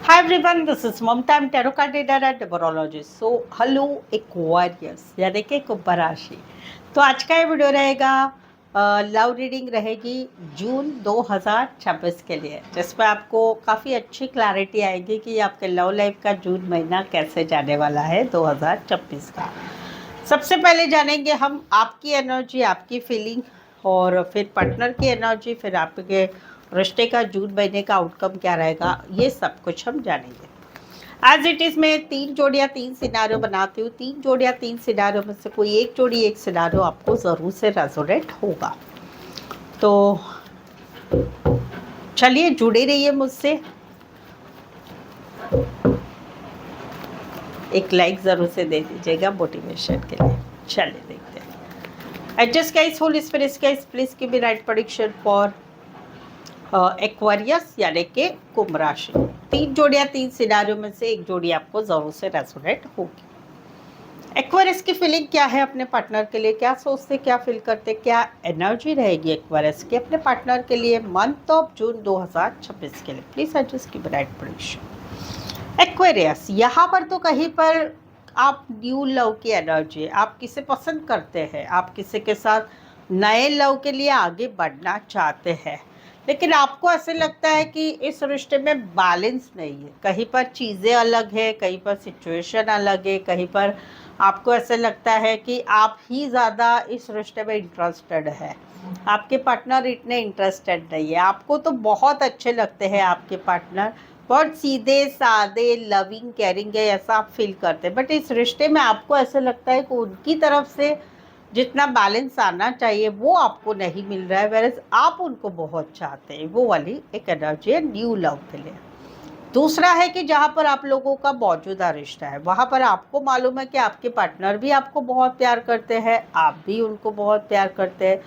Hi everyone, this is Mamta. I'm tarot card reader and numerologist. So, hello Aquarius, यानी कि कुंभ राशि। तो आज का ये वीडियो रहेगा लव रीडिंग रहेगी जून 2026 के लिए, जिसमें आपको काफ़ी अच्छी क्लैरिटी आएगी कि आपके लव लाइफ का जून महीना कैसे जाने वाला है 2026 का। सबसे पहले जानेंगे हम आपकी एनर्जी, आपकी फीलिंग, और फिर पार्टनर की एनर्जी, फिर आपके रिश्ते का जून महीने का आउटकम क्या रहेगा, ये सब कुछ हम जानेंगे। एज इट इज़ मैं 3 जोड़ियाँ 3 सिनारियो बनाती हूँ। 3 जोड़ियाँ 3 सिनारियो में से कोई एक जोड़ी एक सिनारियो आपको ज़रूर से रेजोनेट होगा। तो चलिए जुड़े रहिए मुझसे। एक लाइक ज़रूर से दे दीजिएगा मोटिवेशन के लिए। चलिए देखते हैं। Adjust guys, whole spirit guys, please give me right prediction for Aquarius यानी कि कुंभ राशि। 3 जोड़ियाँ 3 सिनारियों में से एक जोड़ी आपको जरूर से रेजोनेट होगी। एक्वेरियस की फीलिंग क्या है अपने पार्टनर के लिए, क्या सोचते, क्या फील करते, क्या एनर्जी रहेगी एक्वेरियस की अपने पार्टनर के लिए मंथ ऑफ जून 2026 के लिए। Please adjust give me right prediction. Aquarius, यहाँ पर तो कहीं पर आप न्यू लव की एनर्जी है, आप किसे पसंद करते हैं, आप किसी के साथ नए लव के लिए आगे बढ़ना चाहते हैं, लेकिन आपको ऐसे लगता है कि इस रिश्ते में बैलेंस नहीं है। कहीं पर चीज़ें अलग है, कहीं पर सिचुएशन अलग है, कहीं पर आपको ऐसे लगता है कि आप ही ज़्यादा इस रिश्ते में इंटरेस्टेड है, आपके पार्टनर इतने इंटरेस्टेड नहीं है। आपको तो बहुत अच्छे लगते हैं आपके पार्टनर, बहुत सीधे सादे लविंग केयरिंग है, ऐसा आप फील करते हैं, बट इस रिश्ते में आपको ऐसे लगता है कि उनकी तरफ से जितना बैलेंस आना चाहिए वो आपको नहीं मिल रहा है, वेरस आप उनको बहुत चाहते हैं। वो वाली एक एनर्जी है न्यू लव के लिए। दूसरा है कि जहाँ पर आप लोगों का मौजूदा रिश्ता है, वहाँ पर आपको मालूम है कि आपके पार्टनर भी आपको बहुत प्यार करते हैं, आप भी उनको बहुत प्यार करते हैं,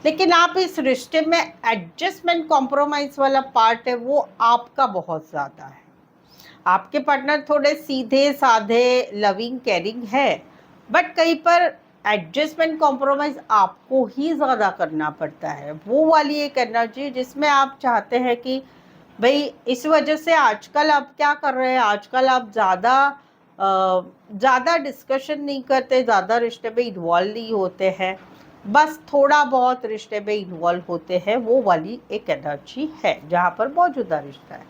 लेकिन आप इस रिश्ते में एडजस्टमेंट कॉम्प्रोमाइज वाला पार्ट है वो आपका बहुत ज़्यादा है। आपके पार्टनर थोड़े सीधे साधे लविंग केयरिंग है, बट कहीं पर एडजस्टमेंट कॉम्प्रोमाइज आपको ही ज़्यादा करना पड़ता है। वो वाली एक एनर्जी जिसमें आप चाहते हैं कि भाई इस वजह से आजकल आप क्या कर रहे हैं, आजकल आप ज़्यादा डिस्कशन नहीं करते, ज़्यादा रिश्ते में इन्वॉल्व नहीं होते हैं, बस थोड़ा बहुत रिश्ते में इन्वॉल्व होते हैं। वो वाली एक एनर्जी है जहाँ पर मौजूदा रिश्ता है।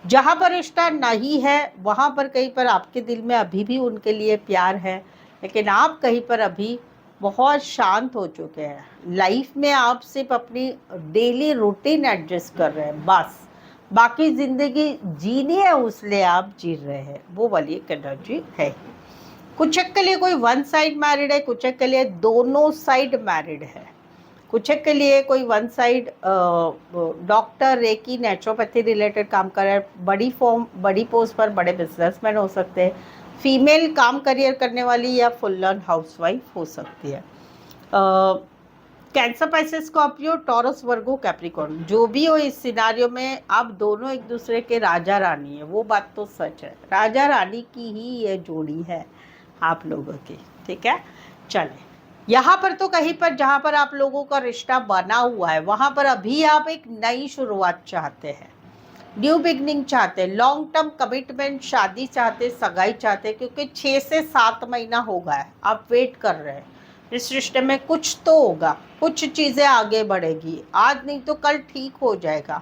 जहाँ पर रिश्ता नहीं है वहाँ पर कहीं पर आपके दिल में अभी भी उनके लिए प्यार है, लेकिन आप कहीं पर अभी बहुत शांत हो चुके हैं। लाइफ में आप सिर्फ अपनी डेली रूटीन एडजस्ट कर रहे हैं, बस बाकी ज़िंदगी जीनी है उसलिए आप जी रहे हैं। वो वाली एक एनर्जी है। कुछ एक के लिए कोई वन साइड मैरिड है, कुछ एक के लिए दोनों साइड मैरिड है, कुछ एक के लिए कोई one side doctor, reiki, naturopathy related काम कर रहा है, बड़ी पोस्ट पर बड़े बिजनेसमैन हो सकते हैं, फीमेल काम करियर करने वाली या फुल ऑन हाउसवाइफ हो सकती है। कैंसर, पाइसेस, स्कॉर्पियो, टॉरस, वर्गो, कैप्रिकॉर्न, जो भी हो इस सिनारियो में आप दोनों एक दूसरे के राजा रानी है। वो बात तो सच है, राजा रानी की ही ये जोड़ी है आप लोगों की। ठीक है, चले यहाँ पर तो कहीं पर जहाँ पर आप लोगों का रिश्ता बना हुआ है वहाँ पर अभी आप एक नई शुरुआत चाहते हैं, न्यू बिगनिंग चाहते हैं, लॉन्ग टर्म कमिटमेंट, शादी चाहते, सगाई चाहते, क्योंकि 6 से 7 महीना हो गया है आप वेट कर रहे हैं। इस रिश्ते में कुछ तो होगा, कुछ चीज़ें आगे बढ़ेगी, आज नहीं तो कल ठीक हो जाएगा।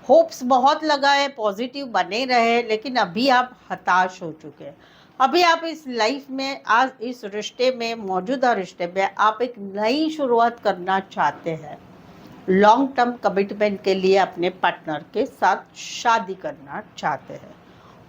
होप्स बहुत लगा है, पॉजिटिव बने रहे, लेकिन अभी आप हताश हो चुके हैं। अभी आप इस लाइफ में, आज इस रिश्ते में, मौजूदा रिश्ते में आप एक नई शुरुआत करना चाहते हैं, लॉन्ग टर्म कमिटमेंट के लिए अपने पार्टनर के साथ शादी करना चाहते हैं।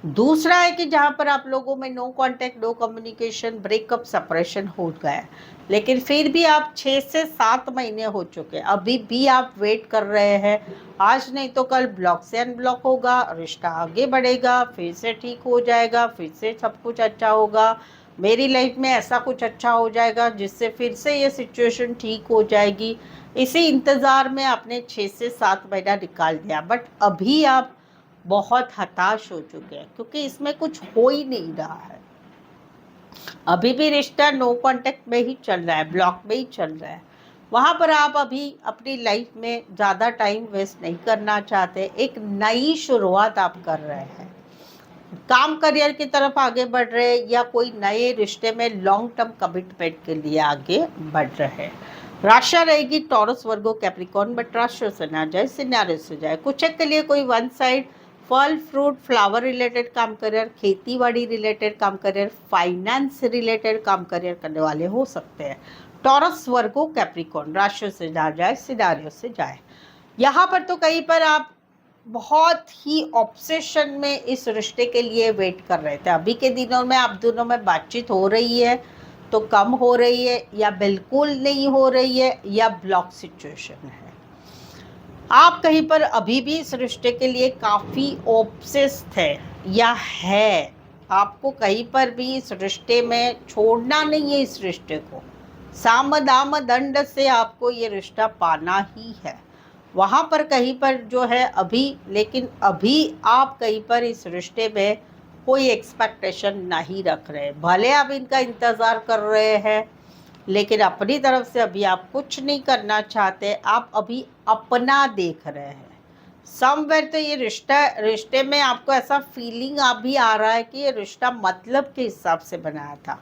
दूसरा है कि जहाँ पर आप लोगों में no contact, no communication, breakup, separation हो गया है, लेकिन फिर भी आप 6 से 7 महीने हो चुके हैं, अभी भी आप वेट कर रहे हैं। आज नहीं तो कल ब्लॉक से अनब्लॉक होगा, रिश्ता आगे बढ़ेगा, फिर से ठीक हो जाएगा, फिर से सब कुछ अच्छा होगा, मेरी लाइफ में ऐसा कुछ अच्छा हो जाएगा जिससे फिर से ये सिचुएशन ठीक हो जाएगी। इसी इंतज़ार में आपने 6 से 7 महीना निकाल दिया, बट अभी आप बहुत हताश हो चुके हैं क्योंकि इसमें कुछ हो ही नहीं रहा है। अभी भी रिश्ता नो कांटेक्ट में ही चल रहा है, ब्लॉक में ही चल रहा है। वहाँ पर आप अभी अपनी लाइफ में ज़्यादा टाइम वेस्ट नहीं करना चाहते, एक नई शुरुआत आप कर रहे हैं। काम करियर की तरफ आगे बढ़ रहे हैं या कोई नए रिश्ते में लॉन्ग टर्म कमिटमेंट के लिए आगे बढ़ रहे हैं। राशि रहेगी टॉरस वर्गो कैप्रिकॉर्न, बट राशि से ना जाए, सिनारियो से जाए। कुछ के लिए कोई वन साइड फल फ्रूट फ्लावर रिलेटेड काम करियर, खेती बाड़ी रिलेटेड काम करियर, फाइनेंस रिलेटेड काम करियर करने वाले हो सकते हैं। टॉरस वर्गो कैप्रिकॉर्न, राशि से ना जाए, सिनारियो से जाए। यहाँ पर तो कहीं पर आप बहुत ही ऑब्सेशन में इस रिश्ते के लिए वेट कर रहे थे। अभी के दिनों में आप दोनों में बातचीत हो रही है तो कम हो रही है, या बिल्कुल नहीं हो रही है, या ब्लॉक सिचुएशन है। आप कहीं पर अभी भी इस रिश्ते के लिए काफ़ी ऑब्सेस्ड है या है। आपको कहीं पर भी इस रिश्ते में छोड़ना नहीं है। इस रिश्ते को साम दाम दंड से आपको ये रिश्ता पाना ही है। वहाँ पर कहीं पर जो है अभी, लेकिन अभी आप कहीं पर इस रिश्ते में कोई एक्सपेक्टेशन नहीं रख रहे। भले आप इनका इंतज़ार कर रहे हैं, लेकिन अपनी तरफ से अभी आप कुछ नहीं करना चाहते। आप अभी अपना देख रहे हैं। समवेयर तो ये रिश्ते में आपको ऐसा फीलिंग अभी आ रहा है कि ये रिश्ता मतलब के हिसाब से बनाया था।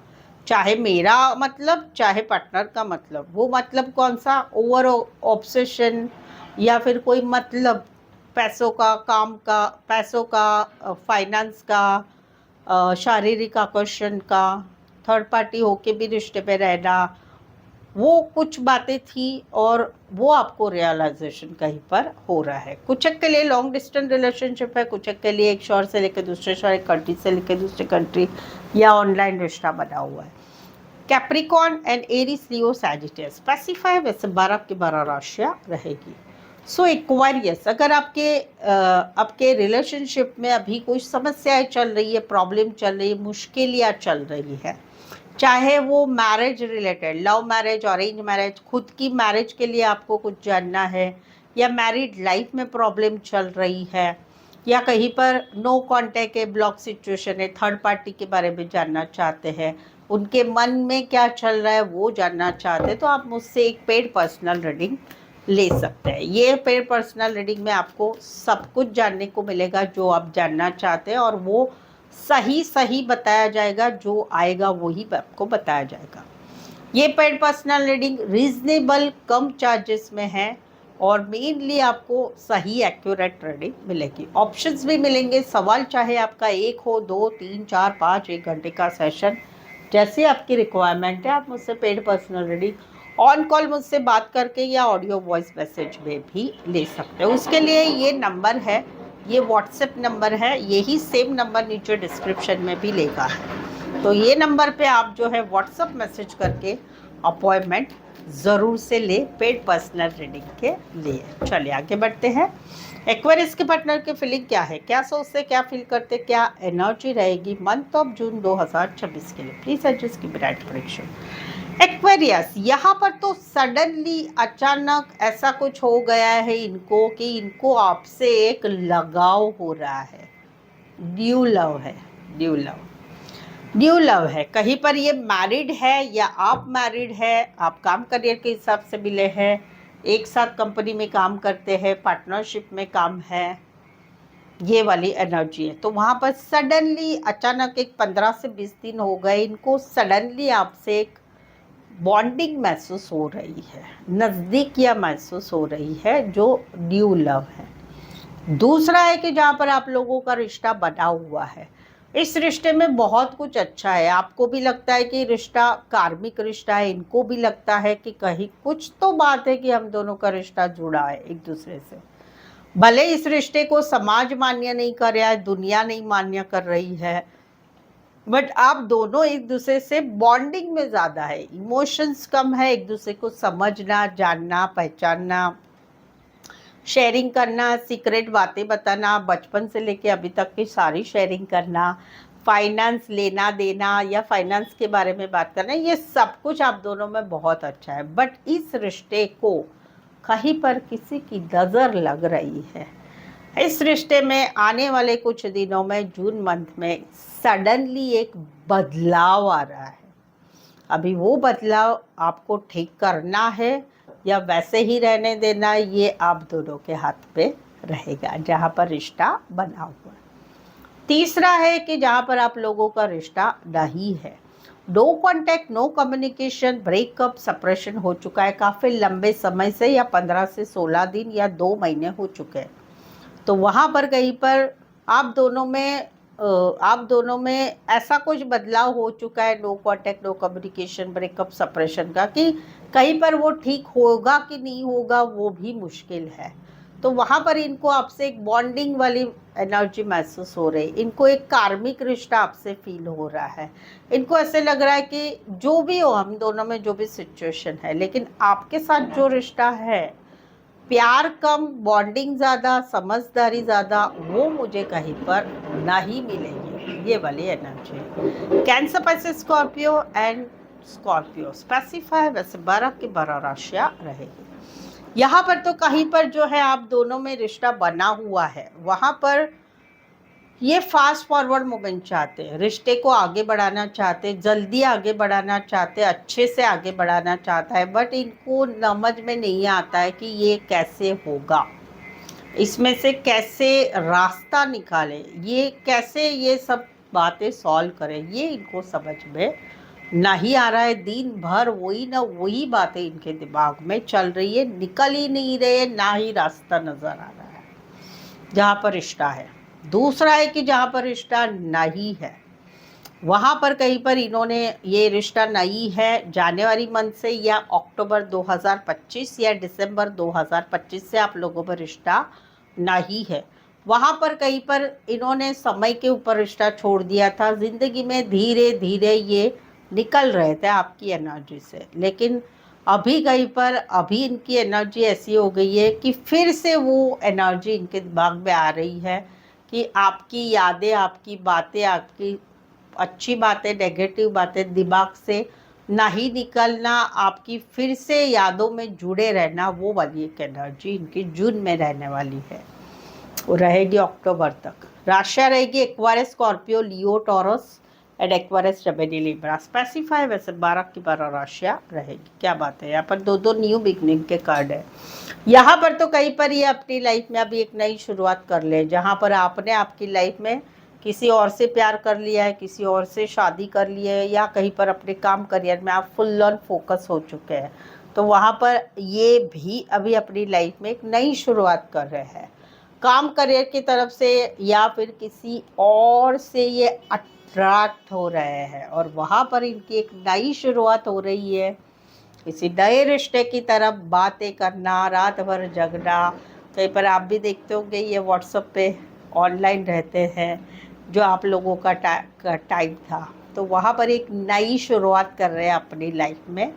चाहे मेरा मतलब, चाहे पार्टनर का मतलब। वो मतलब कौन सा? ओवर ऑब्सेशन, या फिर कोई मतलब पैसों का, काम का, पैसों का, फाइनेंस का, शारीरिक आकर्षण का, थर्ड पार्टी होके भी रिश्ते पे रहना। वो कुछ बातें थी और वो आपको रियलाइजेशन कहीं पर हो रहा है। कुछ के लिए लॉन्ग डिस्टेंस रिलेशनशिप है, कुछ के लिए एक शहर से लेकर दूसरे शहर, एक कंट्री से लेकर दूसरे कंट्री, या ऑनलाइन रिश्ता बना हुआ है। Capricorn and Aries, Leo, Sagittarius specify, वैसे 12 की 12 राशियाँ रहेगी। सो एक्वारियस, अगर आपके रिलेशनशिप में अभी कोई समस्याएं चल रही है, प्रॉब्लम चल रही है, मुश्किलियाँ चल रही है, चाहे वो marriage related, love marriage, arrange marriage, खुद की मैरिज के लिए आपको कुछ जानना है, या मैरिड लाइफ में प्रॉब्लम चल रही है, या कहीं पर नो कांटेक्ट है, ब्लॉक सिचुएशन है, थर्ड पार्टी के बारे में जानना चाहते हैं, उनके मन में क्या चल रहा है वो जानना चाहते हैं, तो आप मुझसे एक पेड पर्सनल रीडिंग ले सकते हैं। ये पेड पर्सनल रीडिंग में आपको सब कुछ जानने को मिलेगा जो आप जानना चाहते हैं, और वो सही सही बताया जाएगा। जो आएगा वही आपको बताया जाएगा। ये पेड पर्सनल रीडिंग रीजनेबल कम चार्जेस में है, और मेनली आपको सही एक्यूरेट रीडिंग मिलेगी। ऑप्शंस भी मिलेंगे। सवाल चाहे आपका 1 हो, 2, 3, 4, 5, 1 घंटे का सेशन, जैसे आपकी रिक्वायरमेंट है, आप मुझसे paid personal reading on call मुझसे बात करके या ऑडियो वॉइस मैसेज में भी ले सकते हो। उसके लिए ये नंबर है, ये व्हाट्सएप नंबर है, यही सेम नंबर नीचे डिस्क्रिप्शन में भी लेगा है। तो ये नंबर पे आप जो है व्हाट्सएप मैसेज करके अपॉइंटमेंट ज़रूर से ले पेड पर्सनल रीडिंग के लिए। चलिए आगे बढ़ते हैं। एक्वेरियस के पार्टनर की फीलिंग क्या है, क्या सोचते, क्या फील करते, क्या एनर्जी रहेगी मंथ ऑफ जून 2026 के लिए। प्लीज एडजस्ट की ब्राइट प्रेडिक्शन। एक्वेरियस, यहाँ पर तो सडनली अचानक ऐसा कुछ हो गया है इनको कि इनको आपसे एक लगाव हो रहा है। ड्यू लव है, ड्यू लव, ड्यू लव है। कहीं पर ये मैरिड है या आप मैरिड है, आप काम करियर के हिसाब से मिले हैं, एक साथ कंपनी में काम करते हैं, पार्टनरशिप में काम है, ये वाली एनर्जी है। तो वहाँ पर सडनली अचानक एक 15 से 20 दिन हो गए, इनको सडनली आपसे एक बॉन्डिंग महसूस हो रही है, नज़दीकियाँ महसूस हो रही है, जो ड्यू लव है। दूसरा है कि जहाँ पर आप लोगों का रिश्ता बना हुआ है, इस रिश्ते में बहुत कुछ अच्छा है। आपको भी लगता है कि रिश्ता कार्मिक रिश्ता है, इनको भी लगता है कि कहीं कुछ तो बात है कि हम दोनों का रिश्ता जुड़ा है एक दूसरे से। भले इस रिश्ते को समाज मान्य नहीं कर रहा है, दुनिया नहीं मान्य कर रही है, बट आप दोनों एक दूसरे से बॉन्डिंग में ज़्यादा है, इमोशंस कम है, एक दूसरे को समझना, जानना, पहचानना, शेयरिंग करना, सीक्रेट बातें बताना, बचपन से लेके अभी तक की सारी शेयरिंग करना, फाइनेंस लेना देना या फाइनेंस के बारे में बात करना, ये सब कुछ आप दोनों में बहुत अच्छा है। बट इस रिश्ते को कहीं पर किसी की नज़र लग रही है। इस रिश्ते में आने वाले कुछ दिनों में, जून मंथ में सडनली एक बदलाव आ रहा है। अभी वो बदलाव आपको ठीक करना है या वैसे ही रहने देना, ये आप दोनों के हाथ पे रहेगा, जहाँ पर रिश्ता बना हुआ है। तीसरा है कि जहाँ पर आप लोगों का रिश्ता नहीं है, no contact, no communication, breakup, separation हो चुका है काफ़ी लंबे समय से, या 15 से 16 दिन या 2 महीने हो चुके हैं। तो वहाँ पर कहीं पर आप दोनों में ऐसा कुछ बदलाव हो चुका है, no contact, no communication, breakup, separation का, कि कहीं पर वो ठीक होगा कि नहीं होगा वो भी मुश्किल है। तो वहाँ पर इनको आपसे एक बॉन्डिंग वाली एनर्जी महसूस हो रही, इनको एक कार्मिक रिश्ता आपसे फील हो रहा है। इनको ऐसे लग रहा है कि जो भी हो, हम दोनों में जो भी सिचुएशन है, लेकिन आपके साथ जो रिश्ता है, प्यार कम, बॉन्डिंग ज़्यादा, समझदारी ज़्यादा, वो मुझे कहीं पर नहीं मिलेगी, ये वाली एनर्जी। कैंसर, पैसे, स्कॉर्पियो एंड स्कॉर्पियो स्पेसिफाई, वैसे 12 की 12 राशियाँ रहेगी। यहाँ पर तो कहीं पर जो है आप दोनों में रिश्ता बना हुआ है, वहाँ पर ये फास्ट फॉरवर्ड मूवमेंट चाहते हैं, रिश्ते को आगे बढ़ाना चाहते हैं, जल्दी आगे बढ़ाना चाहते हैं, अच्छे से आगे बढ़ाना चाहता है, बट इनको समझ में नहीं आता है कि ये कैसे होगा, इसमें से कैसे रास्ता निकाले, ये कैसे ये सब बातें सॉल्व करें, ये इनको समझ में नहीं आ रहा है। दिन भर वही ना वही बातें इनके दिमाग में चल रही है, निकल ही नहीं रहे, ना ही रास्ता नजर आ रहा है जहाँ पर रिश्ता है। दूसरा है कि जहाँ पर रिश्ता नहीं है, वहाँ पर कहीं पर इन्होंने ये रिश्ता नहीं है, जनवरी मंथ से या अक्टूबर 2025 या दिसंबर 2025 से आप लोगों पर रिश्ता नहीं है। वहाँ पर कहीं पर इन्होंने समय के ऊपर रिश्ता छोड़ दिया था, ज़िंदगी में धीरे धीरे ये निकल रहे थे आपकी एनर्जी से, लेकिन अभी कहीं पर अभी इनकी एनर्जी ऐसी हो गई है कि फिर से वो एनर्जी इनके दिमाग में आ रही है कि आपकी यादें, आपकी बातें, आपकी अच्छी बातें, नेगेटिव बातें दिमाग से नहीं निकलना, आपकी फिर से यादों में जुड़े रहना, वो वाली एक एनर्जी इनकी जून में रहने वाली है, वो रहेगी अक्टूबर तक। राशियाँ रहेगी Aquarius, Scorpio, Leo, taurus and Aquarius, Gemini, Libra. Specify, वैसे 12 की 12 राशियाँ रहेगी। क्या बात है, यहाँ पर दो दो न्यू बिगनिंग के कार्ड है। यहाँ पर तो कहीं पर ये अपनी लाइफ में अभी एक नई शुरुआत कर ले, जहाँ पर आपने आपकी लाइफ में किसी और से प्यार कर लिया है, किसी और से शादी कर ली है, या कहीं पर अपने काम करियर में आप फुल ऑन फोकस हो चुके हैं, तो वहाँ पर ये भी अभी अपनी लाइफ में एक नई शुरुआत कर रहे हैं, काम करियर की तरफ से, या फिर किसी और से ये अट्रैक्ट हो रहे हैं, और वहाँ पर इनकी एक नई शुरुआत हो रही है, किसी नए रिश्ते की तरफ बातें करना, रात भर जगना। कहीं पर आप भी देखते होंगे ये व्हाट्सएप पे ऑनलाइन रहते हैं, जो आप लोगों का टाइम था, तो वहाँ पर एक नई शुरुआत कर रहे हैं अपनी लाइफ में।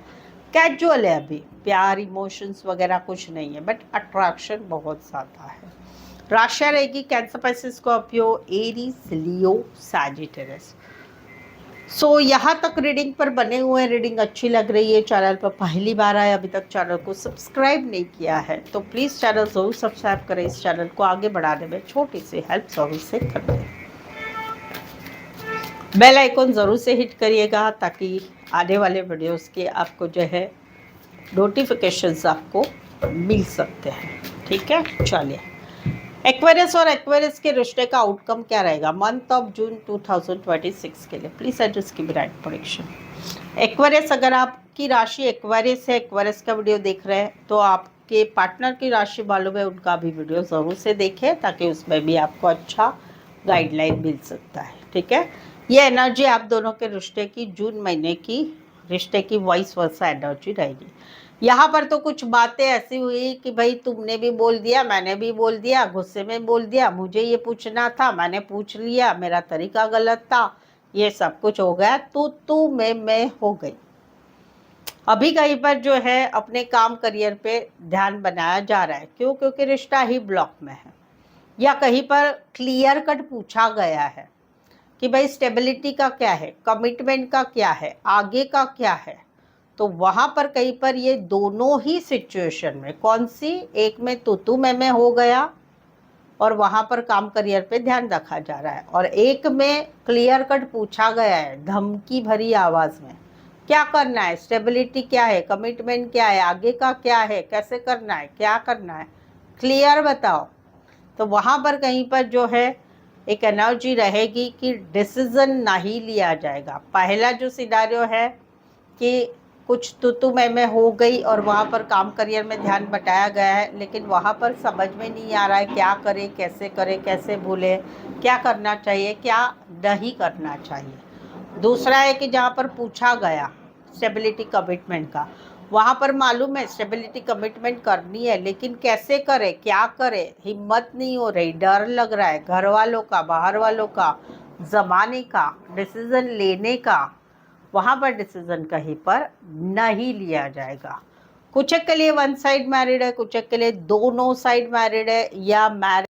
कैजुअल है अभी, प्यार, इमोशंस वगैरह कुछ नहीं है, बट अट्रैक्शन बहुत ज़्यादा है। राशियाँ रहेगी कैंसर, पैसे, स्कॉर्पियो, एरीज, लियो, सैजिटेरियस। सो यहाँ तक रीडिंग पर बने हुए हैं। रीडिंग अच्छी लग रही है, चैनल पर पहली बार आए, अभी तक चैनल को सब्सक्राइब नहीं किया है तो प्लीज़ चैनल ज़रूर सब्सक्राइब करें, इस चैनल को आगे बढ़ाने में छोटी सी हेल्प ज़रूर से कर दें। बेल आइकन ज़रूर से हिट करिएगा ताकि आने वाले वीडियोस के आपको जो है नोटिफिकेशंस आपको मिल सकते हैं। ठीक है, चलिए। एक्वेरियस और एक्वेरियस के रिश्ते का आउटकम क्या रहेगा मंथ ऑफ जून 2026 के लिए? प्लीज एड्रेस की ब्राइट प्रोडिक्शन। एक्वेरियस, अगर आपकी राशि एक्वेरियस है, एक्वेरियस का वीडियो देख रहे हैं, तो आपके पार्टनर की राशि मालूम है, उनका भी वीडियो ज़रूर से देखें ताकि उसमें भी आपको अच्छा गाइडलाइन मिल सकता है। ठीक है, ये एनर्जी आप दोनों के रिश्ते की जून महीने की रिश्ते की वॉइस वर्सा एनर्जी रहेगी। यहाँ पर तो कुछ बातें ऐसी हुई कि भाई तुमने भी बोल दिया, मैंने भी बोल दिया, गुस्से में बोल दिया, मुझे ये पूछना था, मैंने पूछ लिया, मेरा तरीका गलत था, ये सब कुछ हो गया, तू मैं हो गई। अभी कहीं पर जो है अपने काम करियर पे ध्यान बनाया जा रहा है। क्यों? क्योंकि रिश्ता ही ब्लॉक में है, या कहीं पर क्लियर कट पूछा गया है कि भाई स्टेबिलिटी का क्या है, कमिटमेंट का क्या है, आगे का क्या है। तो वहाँ पर कहीं पर ये दोनों ही सिचुएशन में, कौन सी, एक में तू मैं हो गया और वहाँ पर काम करियर पे ध्यान रखा जा रहा है, और एक में क्लियर कट पूछा गया है धमकी भरी आवाज़ में, क्या करना है, स्टेबिलिटी क्या है, कमिटमेंट क्या है, आगे का क्या है, कैसे करना है, क्या करना है, क्लियर बताओ। तो वहाँ पर कहीं पर जो है एक एनर्जी रहेगी कि डिसीजन नहीं लिया जाएगा। पहला जो सिनारियो है कि कुछ तू मैं हो गई और वहाँ पर काम करियर में ध्यान बटाया गया है, लेकिन वहाँ पर समझ में नहीं आ रहा है क्या करे, कैसे भूले, क्या करना चाहिए, क्या नहीं करना चाहिए। दूसरा है कि जहाँ पर पूछा गया स्टेबिलिटी कमिटमेंट का, वहाँ पर मालूम है स्टेबिलिटी कमिटमेंट करनी है, लेकिन कैसे करे, क्या करे, हिम्मत नहीं हो रही, डर लग रहा है घर वालों का, बाहर वालों का, जमाने का, डिसीजन लेने का। वहाँ पर डिसीजन कहीं पर नहीं लिया जाएगा। कुछ के लिए वन साइड मैरिड है, कुछ के लिए दोनों साइड मैरिड है, या मैरिड